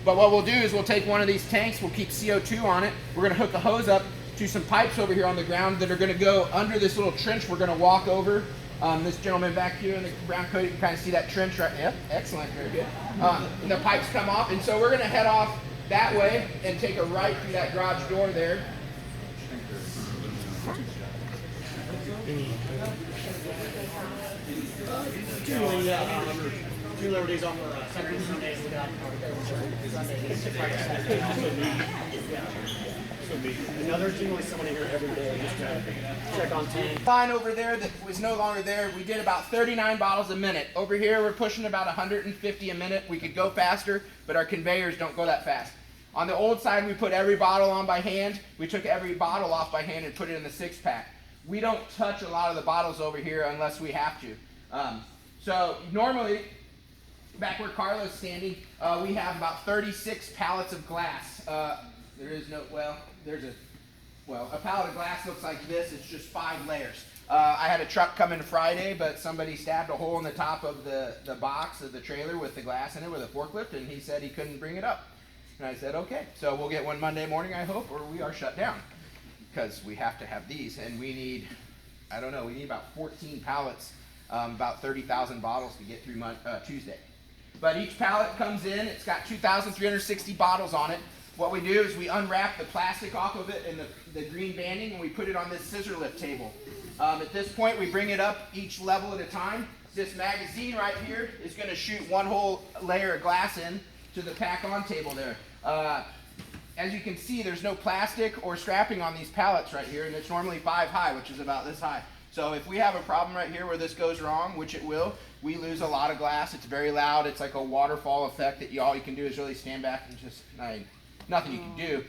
But what we'll do is we'll take one of these tanks, we'll keep CO2 on it. We're going to hook a hose up to some pipes over here on the ground that are going to go under this little trench we're going to walk over. This gentleman back here in the brown coat, you can kind of see that trench right. Yep, excellent, very good. And the pipes come off, and so we're going to head off that way and take a right through that garage door there. Two Liberties on Saturday and Sundays. Another generally someone here every day just to check on tank. Line over there that was no longer there, we did about 39 bottles a minute. Over here we're pushing about 150 a minute. We could go faster, but our conveyors don't go that fast. On the old side we put every bottle on by hand. We took every bottle off by hand and put it in the 6-pack. We don't touch a lot of the bottles over here unless we have to. So normally, back where Carlo's standing, we have about 36 pallets of glass. There is no, a pallet of glass looks like this. It's just 5 layers. I had a truck come in Friday, but somebody stabbed a hole in the top of the box of the trailer with the glass in it with a forklift, and he said he couldn't bring it up. And I said, okay, so we'll get one Monday morning, I hope, or we are shut down. Because we have to have these, and we need, I don't know, we need about 14 pallets, about 30,000 bottles to get through Tuesday. But each pallet comes in, it's got 2,360 bottles on it. What we do is we unwrap the plastic off of it and the green banding, and we put it on this scissor lift table. At this point, we bring it up each level at a time. This magazine right here is going to shoot one whole layer of glass in to the pack-on table there. As you can see, there's no plastic or strapping on these pallets right here, and it's normally 5 high, which is about this high. So if we have a problem right here where this goes wrong, which it will, we lose a lot of glass. It's very loud. It's like a waterfall effect that all you can do is really stand back and just, nothing you can do.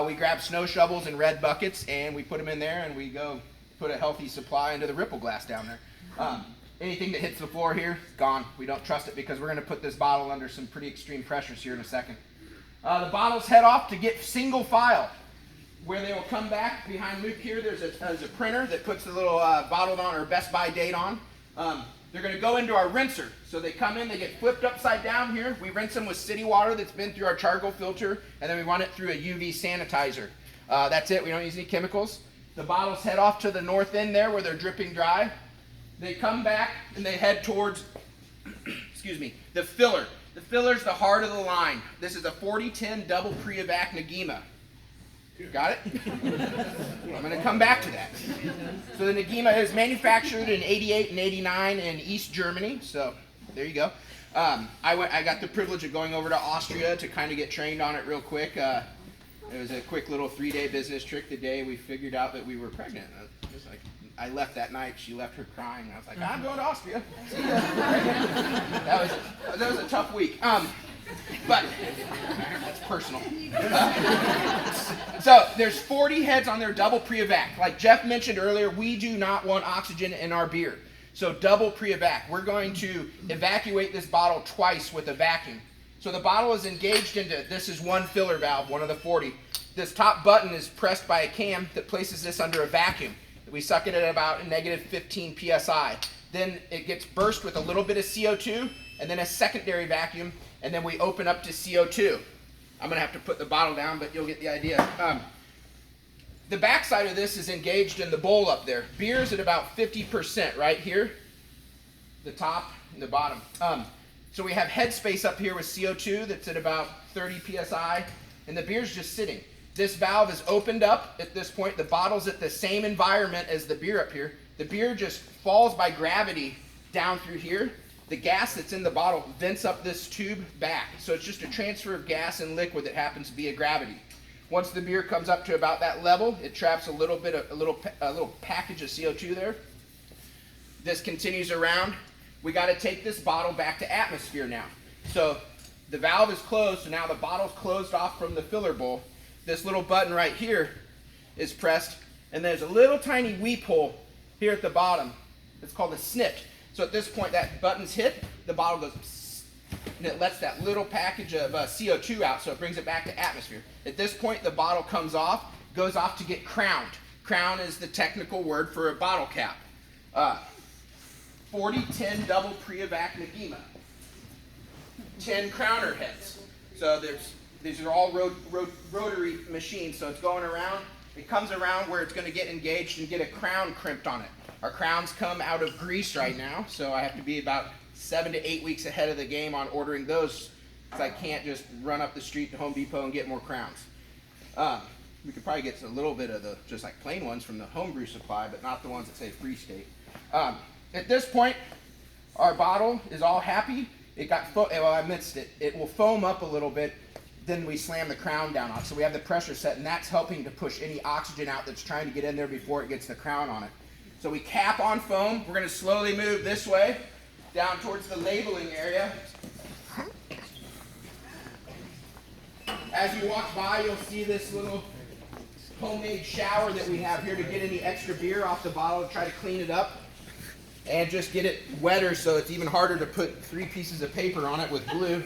We grab snow shovels and red buckets, and we put them in there, and we go put a healthy supply into the ripple glass down there. Anything that hits the floor here, gone. We don't trust it because we're going to put this bottle under some pretty extreme pressures here in a second. The bottles head off to get single file, where they will come back. Behind Luke here, there's a printer that puts the little bottled on or Best By date on. They're going to go into our rinser. So they come in, they get flipped upside down here. We rinse them with city water that's been through our charcoal filter, and then we run it through a UV sanitizer. That's it. We don't use any chemicals. The bottles head off to the north end there where they're dripping dry. They come back and they head towards, the filler. The filler's the heart of the line. This is a 4010 double pre-evac Nagima. Got it? I'm going to come back to that. So the Nagima is manufactured in 88 and 89 in East Germany. So there you go. I got the privilege of going over to Austria to kind of get trained on it real quick. It was a quick little 3-day business trip the day we figured out that we were pregnant. It was like, I left that night. She left her crying. I was like, I'm going to Austria. See ya. That was a tough week. But that's personal. So there's 40 heads on their double pre-evac. Like Jeff mentioned earlier, we do not want oxygen in our beer. So double pre-evac. We're going to evacuate this bottle twice with a vacuum. So the bottle is engaged into, this is one filler valve, one of the 40. This top button is pressed by a cam that places this under a vacuum. We suck it at about negative 15 psi. Then it gets burst with a little bit of CO2 and then a secondary vacuum, and then we open up to CO2. I'm going to have to put the bottle down, but you'll get the idea. The back side of this is engaged in the bowl up there. Beer's at about 50% right here, the top and the bottom. So we have headspace up here with CO2 that's at about 30 psi, and the beer's just sitting. This valve is opened up at this point. The bottle's at the same environment as the beer up here. The beer just falls by gravity down through here. The gas that's in the bottle vents up this tube back. So it's just a transfer of gas and liquid that happens via gravity. Once the beer comes up to about that level, it traps a little package of CO2 there. This continues around. We got to take this bottle back to atmosphere now. So the valve is closed, so now the bottle's closed off from the filler bowl. This little button right here is pressed, and there's a little tiny weep hole here at the bottom. It's called a snipped. So at this point, that button's hit, the bottle goes psst, and it lets that little package of CO2 out, so it brings it back to atmosphere. At this point, the bottle comes off, goes off to get crowned. Crown is the technical word for a bottle cap. 4010 double pre-evac Nagima. 10 crowner heads. So there's these are all rotary machines, so it's going around. It comes around where it's going to get engaged and get a crown crimped on it. Our crowns come out of Greece right now, so I have to be about 7 to 8 weeks ahead of the game on ordering those, because I can't just run up the street to Home Depot and get more crowns. We could probably get a little bit of the just like plain ones from the homebrew supply, but not the ones that say Free State. At this point, our bottle is all happy. It got well, I missed it. It will foam up a little bit. Then we slam the crown down on it. So we have the pressure set, and that's helping to push any oxygen out that's trying to get in there before it gets the crown on it. So we cap on foam. We're going to slowly move this way down towards the labeling area. As you walk by, you'll see this little homemade shower that we have here to get any extra beer off the bottle and try to clean it up and just get it wetter so it's even harder to put 3 pieces of paper on it with glue.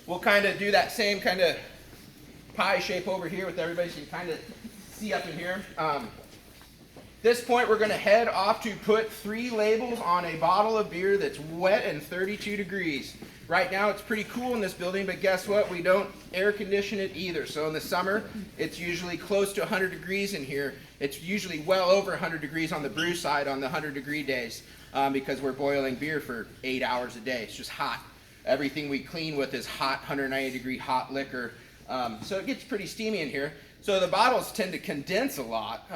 We'll kind of do that same kind of pie shape over here with everybody so you can kind of see up in here. This point we're going to head off to put 3 labels on a bottle of beer that's wet and 32 degrees. Right now it's pretty cool in this building, but guess what? We don't air condition it either. So in the summer, it's usually close to 100 degrees in here. It's usually well over 100 degrees on the brew side on the 100-degree days because we're boiling beer for 8 hours a day. It's just hot. Everything we clean with is hot, 190-degree hot liquor. So it gets pretty steamy in here. So the bottles tend to condense a lot.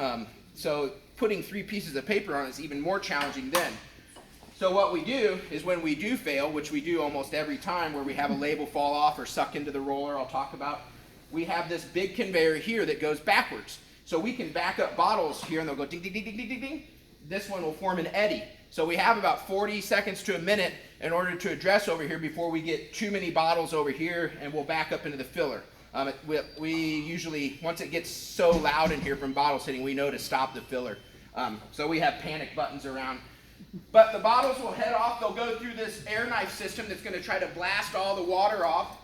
So putting 3 pieces of paper on is even more challenging then. So what we do is when we do fail, which we do almost every time where we have a label fall off or suck into the roller I'll talk about, we have this big conveyor here that goes backwards. So we can back up bottles here and they'll go ding, ding, ding, ding, ding, ding, ding. This one will form an eddy. So we have about 40 seconds to a minute in order to address over here before we get too many bottles over here and we'll back up into the filler. We usually, once it gets so loud in here from bottles hitting, we know to stop the filler. So we have panic buttons around. But the bottles will head off. They'll go through this air knife system that's going to try to blast all the water off,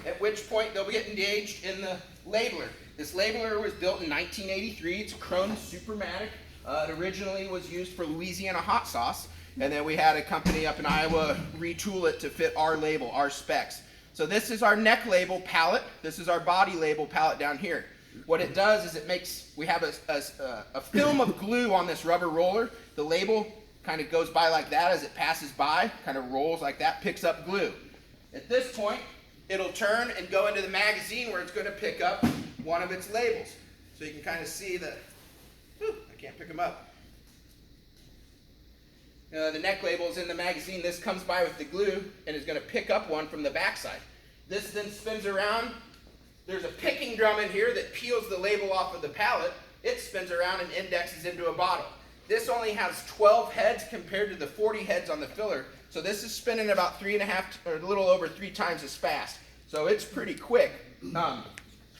at which point they'll get engaged in the labeler. This labeler was built in 1983. It's a Krone Supermatic. It originally was used for Louisiana hot sauce, and then we had a company up in Iowa retool it to fit our label, our specs. So this is our neck label pallet. This is our body label pallet down here. What it does is it makes, we have a film of glue on this rubber roller. The label kind of goes by like that as it passes by, kind of rolls like that, picks up glue. At this point, it'll turn and go into the magazine where it's going to pick up one of its labels. So you can kind of see the, I can't pick them up. The neck label is in the magazine. This comes by with the glue and is going to pick up one from the backside. This then spins around. There's a picking drum in here that peels the label off of the pallet. It spins around and indexes into a bottle. This only has 12 heads compared to the 40 heads on the filler. So this is spinning about 3.5 or a little over 3 times as fast. So it's pretty quick.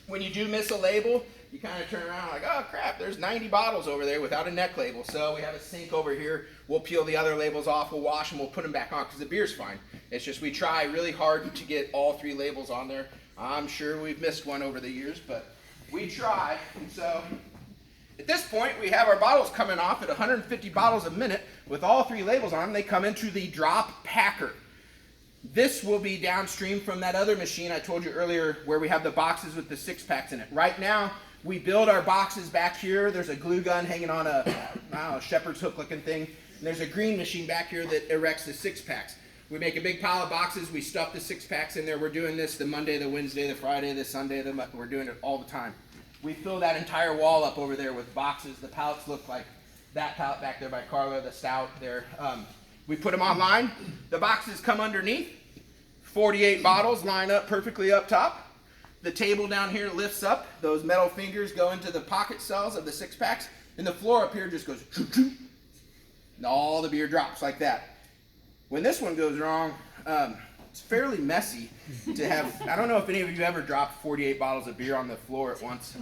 When you do miss a label, you kind of turn around like, oh crap, there's 90 bottles over there without a neck label. So we have a sink over here. We'll peel the other labels off, we'll wash them, we'll put them back on because the beer's fine. It's just we try really hard to get all 3 labels on there. I'm sure we've missed one over the years, but we try. And so at this point, we have our bottles coming off at 150 bottles a minute with all 3 labels on them. They come into the drop packer. This will be downstream from that other machine I told you earlier where we have the boxes with the 6-packs in it. Right now, we build our boxes back here. There's a glue gun hanging on a shepherd's hook looking thing. And there's a green machine back here that erects the 6-packs. We make a big pile of boxes. We stuff the 6-packs in there. We're doing this the Monday, the Wednesday, the Friday, the Sunday. We're doing it all the time. We fill that entire wall up over there with boxes. The pallets look like that pallet back there by Carla, the stout there. We put them online. The boxes come underneath. 48 bottles line up perfectly up top. The table down here lifts up. Those metal fingers go into the pocket cells of the 6-packs. And the floor up here just goes and all the beer drops like that. When this one goes wrong, it's fairly messy to have. I don't know if any of you ever dropped 48 bottles of beer on the floor at once.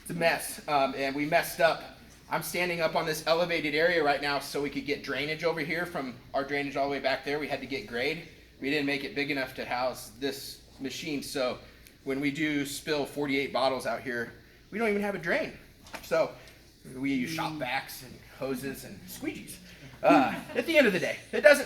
It's a mess, and we messed up. I'm standing up on this elevated area right now so we could get drainage over here from our drainage all the way back there. We had to get grade. We didn't make it big enough to house this machine, so when we do spill 48 bottles out here, we don't even have a drain. So we use shop vacs and hoses and squeegees. At the end of the day, it doesn't happen.